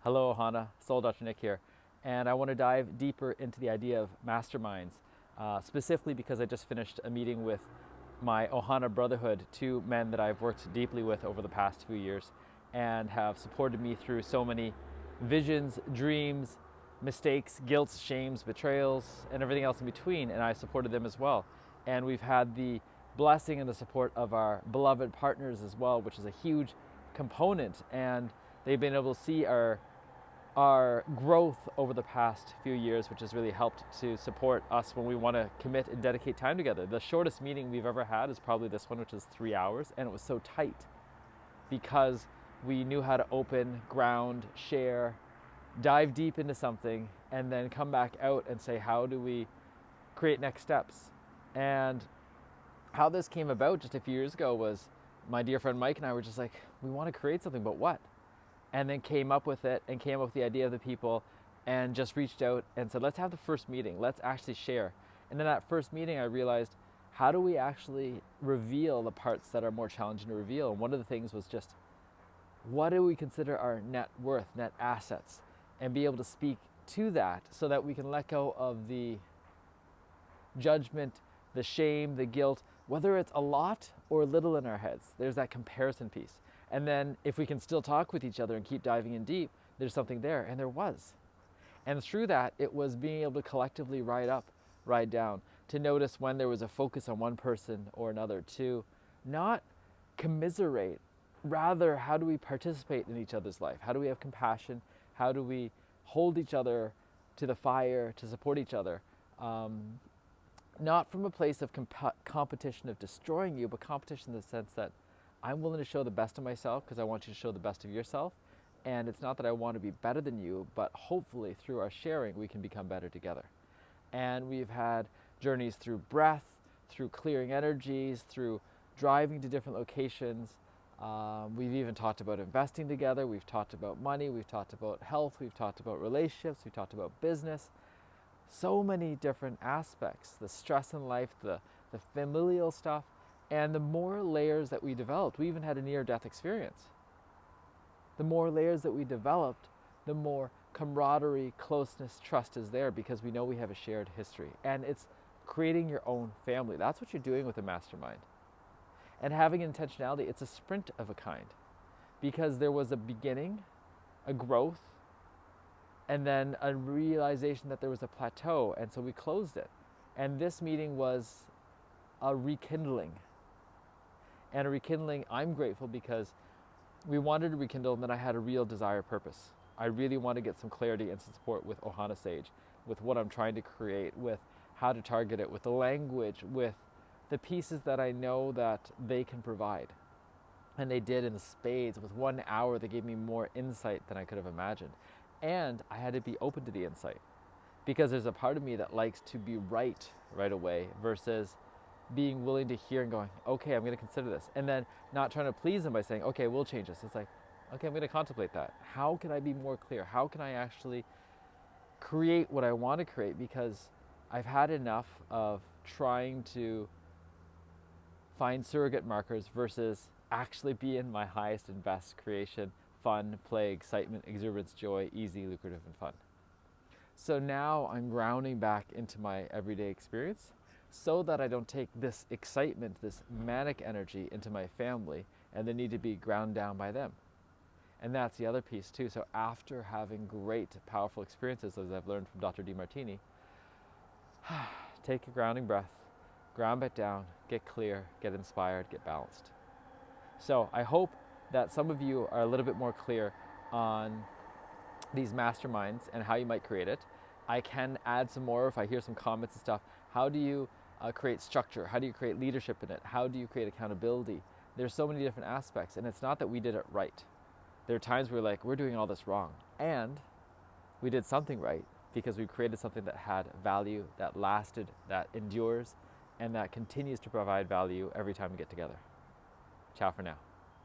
Hello, Ohana. Soul Dr. Nick here. And I want to dive deeper into the idea of masterminds, specifically because I just finished a meeting with my Ohana Brotherhood, two men that I've worked deeply with over the past few years and have supported me through so many visions, dreams, mistakes, guilts, shames, betrayals, and everything else in between. And I supported them as well. And we've had the blessing and the support of our beloved partners as well, which is a huge component. And they've been able to see our growth over the past few years, which has really helped to support us when we want to commit and dedicate time together. The shortest meeting we've ever had is probably this one, which is 3 hours, and it was so tight because we knew how to open, ground, share, dive deep into something, and then come back out and say, how do we create next steps? And how this came about just a few years ago was my dear friend Mike and I were just like, we want to create something, but what? And then came up with it and came up with the idea of the people and just reached out and said, let's have the first meeting. Let's actually share. And in that first meeting, I realized, how do we actually reveal the parts that are more challenging to reveal? And one of the things was just, what do we consider our net worth, net assets, and be able to speak to that so that we can let go of the judgment, the shame, the guilt, whether it's a lot or little in our heads. There's that comparison piece. And then if we can still talk with each other and keep diving in deep, there's something there, and there was. And through that, it was being able to collectively ride up, ride down, to notice when there was a focus on one person or another, to not commiserate, rather how do we participate in each other's life? How do we have compassion? How do we hold each other to the fire, to support each other? Not from a place of competition of destroying you, but competition in the sense that I'm willing to show the best of myself because I want you to show the best of yourself. And it's not that I want to be better than you, but hopefully through our sharing, we can become better together. And we've had journeys through breath, through clearing energies, through driving to different locations. We've even talked about investing together. We've talked about money. We've talked about health. We've talked about relationships. We've talked about business. So many different aspects, the stress in life, the familial stuff. And the more layers that we developed, we even had a near-death experience. The more layers that we developed, the more camaraderie, closeness, trust is there because we know we have a shared history. And it's creating your own family. That's what you're doing with a mastermind. And having intentionality, it's a sprint of a kind because there was a beginning, a growth, and then a realization that there was a plateau. And so we closed it. And this meeting was a rekindling. And a rekindling, I'm grateful because we wanted to rekindle, and then I had a real desire purpose. I really want to get some clarity and support with Ohana Sage, with what I'm trying to create, with how to target it, with the language, with the pieces that I know that they can provide. And they did in spades. With 1 hour, they gave me more insight than I could have imagined. And I had to be open to the insight because there's a part of me that likes to be right away versus being willing to hear and going, okay, I'm going to consider this. And then not trying to please them by saying, okay, we'll change this. It's like, okay, I'm going to contemplate that. How can I be more clear? How can I actually create what I want to create? Because I've had enough of trying to find surrogate markers versus actually be in my highest and best creation, fun, play, excitement, exuberance, joy, easy, lucrative, and fun. So now I'm grounding back into my everyday experience so that I don't take this excitement, this manic energy into my family and then need to be ground down by them. And that's the other piece too. So after having great, powerful experiences, as I've learned from Dr. Demartini, take a grounding breath, ground it down, get clear, get inspired, get balanced. So I hope that some of you are a little bit more clear on these masterminds and how you might create it. I can add some more if I hear some comments and stuff. How do you create structure? How do you create leadership in it? How do you create accountability? There's so many different aspects, and it's not that we did it right. There are times where we're like, we're doing all this wrong. And we did something right because we created something that had value, that lasted, that endures, and that continues to provide value every time we get together. Ciao for now.